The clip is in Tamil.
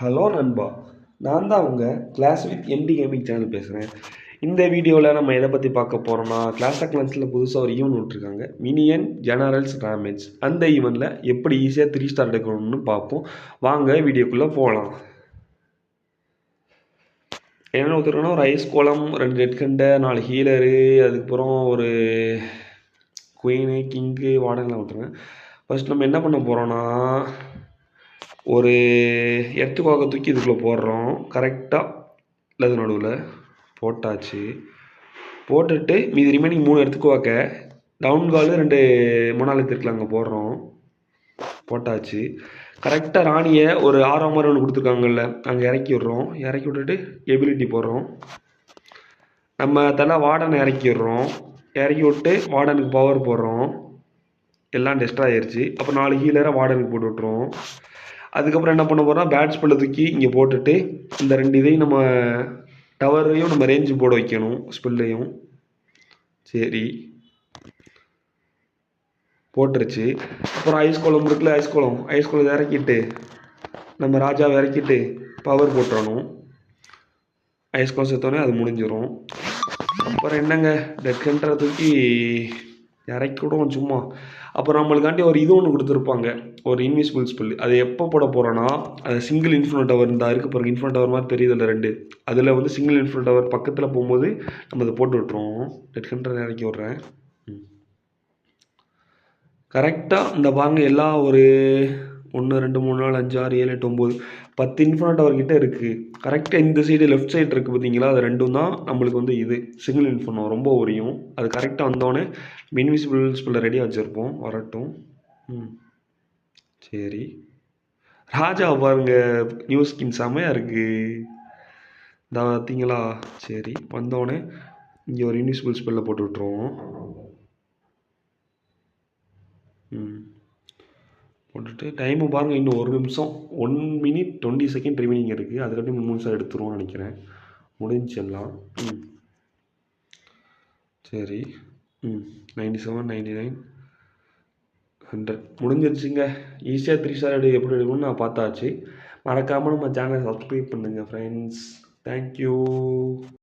ஹலோ நண்பா, நான் தான் உங்கள் class with MD gaming channel பேசுகிறேன். இந்த வீடியோவில் நம்ம எதை பற்றி பார்க்க போகிறோம்னா, கிளாஸ் ஆஃப் கிளான்ஸில் புதுசாக ஒரு ஈவெண்ட் விட்டுருக்காங்க, மினியன் ஜெனரல்ஸ் டேமேஜ். அந்த ஈவெண்ட்டில் எப்படி ஈஸியாக 3 ஸ்டார் எடுக்கணும்னு பார்ப்போம். வாங்க வீடியோக்குள்ளே போகலாம். என்ன ஒருத்தருக்குன்னா ஒரு ஐஸ் கோலம், 2 ரெட் கண்டை, 4 ஹீலரு, அதுக்கப்புறம் ஒரு குயினு, கிங்கு, வார்டன்லாம் விட்டுருங்க. ஃபர்ஸ்ட் நம்ம என்ன பண்ண போகிறோன்னா, ஒரு எர்த்துவாக்கை தூக்கி இதுக்குள்ளே போடுறோம். கரெக்டாக இல்லது நடுவில் போட்டாச்சு. போட்டுட்டு மீதி ரிமைனிங் 3 எர்த்துவாக்க டவுன் காலு 2 மொனாலித்திற்குள்ள அங்கே போடுறோம். போட்டாச்சு. கரெக்டாக ராணியை ஒரு ஆரோ மாதிரி ஒன்று கொடுத்துருக்காங்கல்ல, அங்கே இறக்கி விட்றோம். இறக்கி விட்டுட்டு எபிலிட்டி போடுறோம். நம்ம தலை வார்டனை இறக்கி விட்றோம். இறக்கி விட்டு வார்டனுக்கு பவர் போடுறோம். எல்லாம் டெஸ்ட் ஆகிடுச்சு. அப்போ 4 ஹீலரை வார்டனுக்கு போட்டு விட்ருவோம். அதுக்கப்புறம் என்ன பண்ண போகிறோம், பேட் ஸ்பெல்லை தூக்கி இங்கே போட்டுட்டு இந்த 2 இதையும் நம்ம டவரையும் நம்ம ரேஞ்சு போட வைக்கணும், ஸ்பெல்லையும். சரி, போட்டுருச்சு. அப்புறம் ஐஸ் கோலம் இருக்குல்ல, ஐஸ் கோலம் இறக்கிட்டு நம்ம ராஜாவை இறக்கிட்டு பவர் போட்டுறணும். ஐஸ் கோலம் சேர்த்தோடனே அது முடிஞ்சிடும். அப்புறம் என்னங்க, டெட் கண்டரை தூக்கி இறக்கி விடுவோம் சும்மா. அப்புறம் நம்மளுக்காண்டி ஒரு இது ஒன்று கொடுத்துருப்பாங்க, ஒரு இன்விசிபிள் ஸ்பெல். அது எப்போ போட போகிறோன்னா, அது சிங்கிள் இன்ஃபினிட் டவர் இருந்தால் இருக்குது பாருங்க, இன்ஃபினிட் டவர் மாதிரி தெரியுதில்ல 2, அதில் வந்து சிங்கிள் இன்ஃபினிட் டவர் பக்கத்தில் போகும்போது நம்ம அதை போட்டு விட்டுருவோம். டெட் கண்டரை இறக்கி விட்றேன். கரெக்டாக இந்த பாருங்க, எல்லாம் ஒரு 1 2 3 4 5 6 7 8 9 10 இன்ஃபினிட் அவர்கிட்ட இருக்குது. கரெக்டாக இந்த சைடு லெஃப்ட் சைடு இருக்குது பார்த்தீங்களா, அது 2 தான் நம்மளுக்கு வந்து இது சிங்கிள் இன்ஃபினோ ரொம்ப உரியும். அது கரெக்டாக வந்தோடனே இன்விசிபிள் ஸ்பெல்லை ரெடியாக வச்சுருப்போம், வரட்டும். சரி, ராஜா பாருங்க, நியூ ஸ்கின் செமையாக இருக்குது, இந்த பார்த்தீங்களா. சரி, வந்தோடனே இங்கே ஒரு இன்விசிபிள் ஸ்பெல்லை போட்டு விட்ருவோம். போட்டுட்டு டைமு பாருங்கள், இன்னும் 1 நிமிஷம், 1 minute 20 செகண்ட் ரிமைனிங் இருக்குது. அதுக்காட்டி 3 நிமிஷம் எடுத்துருவோம்னு நினைக்கிறேன். முடிஞ்சு எல்லாம். சரி, 97 99 100 முடிஞ்சிருச்சுங்க. ஈஸியாக 3 ஸ்டார் எப்படி எடுக்கணும்னு நான் பார்த்தாச்சு. மறக்காமல் நம்ம சேனலை சப்ஸ்கிரைப் பண்ணுங்கள் ஃப்ரெண்ட்ஸ். தேங்க்யூ.